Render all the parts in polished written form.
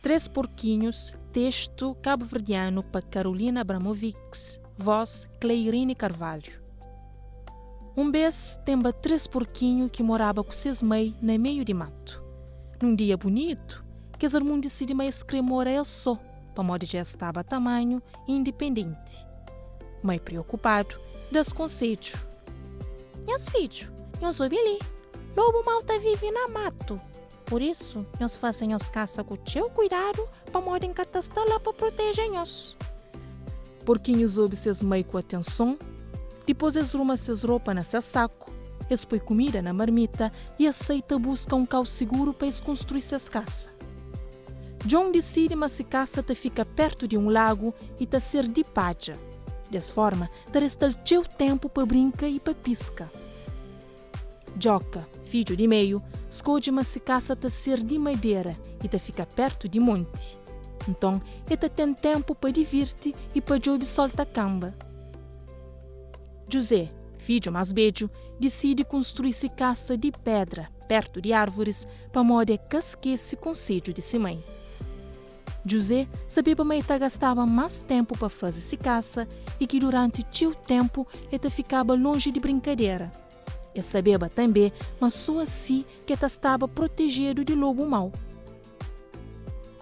Três Porquinhos, texto cabo-verdiano para Carolina Abramovics, voz Cleirine Carvalho. Vez temba três porquinhos que morava com seus mãe no meio de mato. Num dia bonito, que os irmãos decidiram mais cremora ele só, para modo já estava tamanho e independente. Mãe preocupado, das conselhos. Meus filhos, eu sou Billy. Lobo malta vive na mato. Por isso, nós fazemos caça com o teu cuidado para modo em catastar lá para proteger-nos. Porquinhos ouve seus mãe com atenção, depois eles rumam seus roupas nesse saco, eles põem comida na marmita e aceita buscar um cal seguro para eles construir seus caça. John decide mas se caça te fica perto de um lago e te ser de paja. Dessa forma, te resta o teu tempo para brincar e para pisca. Joca, filho de meio, escolhe mas se caça te ser de madeira e te fica perto de monte. Então, ele tem tempo para divertir e para jogar solta camba. José, filho mais velho, decide construir-se caça de pedra, perto de árvores, para modo que esquece conselho de sua mãe. José sabia que a mãe gastava mais tempo para fazer essa caça e que durante o tempo ele ficava longe de brincadeira. Ele sabia também, mas só assim que ele estava protegido de lobo mau.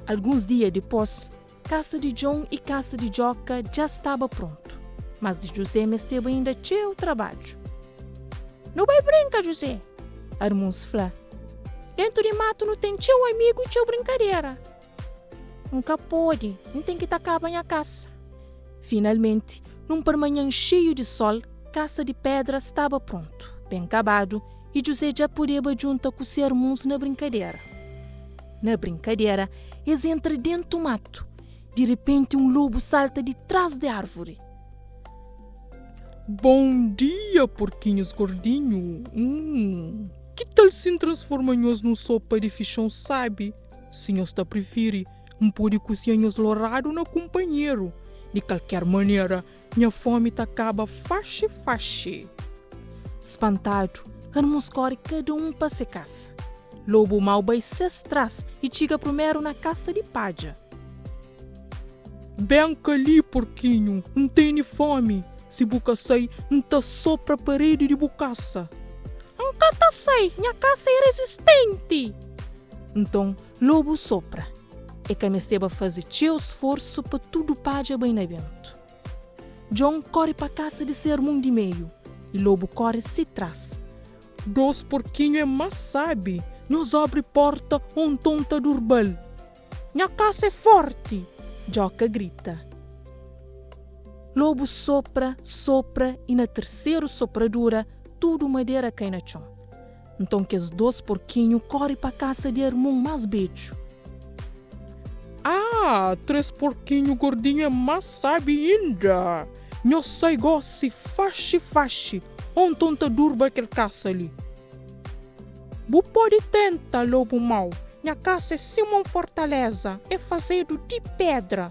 Alguns dias depois, caça de John e caça de Joca já estava pronto, mas de José me esteve ainda cheio trabalho. Não vai brincar, José. Irmãos falou. Dentro de mato não tem teu amigo e teu brincadeira. Nunca pode, não tem que tacar a caça. Finalmente, num permanhã cheio de sol, caça de pedra estava pronto, bem acabado, e José já podia junto com seus irmãos na brincadeira. Na brincadeira, eles entram dentro do mato. De repente, um lobo salta de trás da árvore. Bom dia, porquinhos gordinho. Que tal se transformar-nos num sopa de fichão, sabe? Se nós te prefere, pode cozinhar-nos lourado no companheiro. De qualquer maneira, minha fome te acaba fache. Espantado, irmãos correm cada um para se caça. Lobo mau vai se atrás e chega primeiro na caça de paja. Bem ali, porquinho, não tem fome. Se boca sai, não tá sopra a parede de bocaça. Nunca tá sai, minha caça é resistente. Então, lobo sopra. E comecei fazer teu esforço para tudo paja bem na vento. John corre para a caça de seu irmão de meio e lobo corre se trás. Dois porquinhos é mais sabe. Nos abre porta onde tonta durbal. Minha caça é forte. Joca grita. Lobo sopra e na terceira sopradura tudo madeira cai na chão. Então que os dois porquinhos correm para a caça de irmão mais beijo. Três porquinhos gordinhos é mais sabe ainda. Nós sai gosse fache. Onde tonta durba aquele caça ali. Bu pode tentar, lobo mau. Minha caça é sim uma fortaleza. É fazedo de pedra.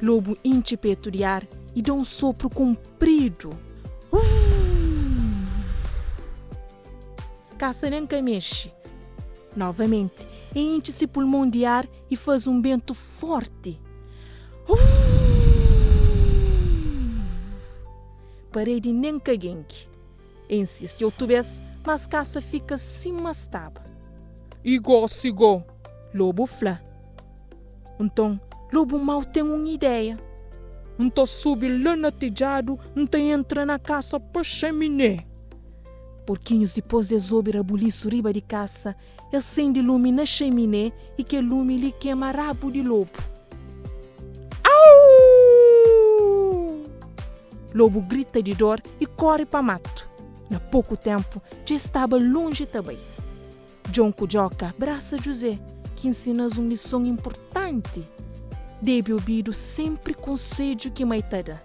Lobo enche peito de ar e dá um sopro comprido. Caça nem que mexe. Novamente, enche-se pulmão de ar e faz um vento forte. Parede nem que gengue. Insiste outra vez, mas caça fica assim mais tábua. Igó, Lobo flá. Então, lobo mau tem uma ideia. Não sube lá no tejado, não entra na caça para chaminé. Porquinhos depois de ouvir a buliço riba de caça, acende lume na chaminé e que lume lhe queima rabo de lobo. Au! Lobo grita de dor e corre para mato. Na pouco tempo, já estava longe também. John com Joca abraça José, que ensina-nos uma lição importante. Deve ouvir sempre conselho que mãe te dá.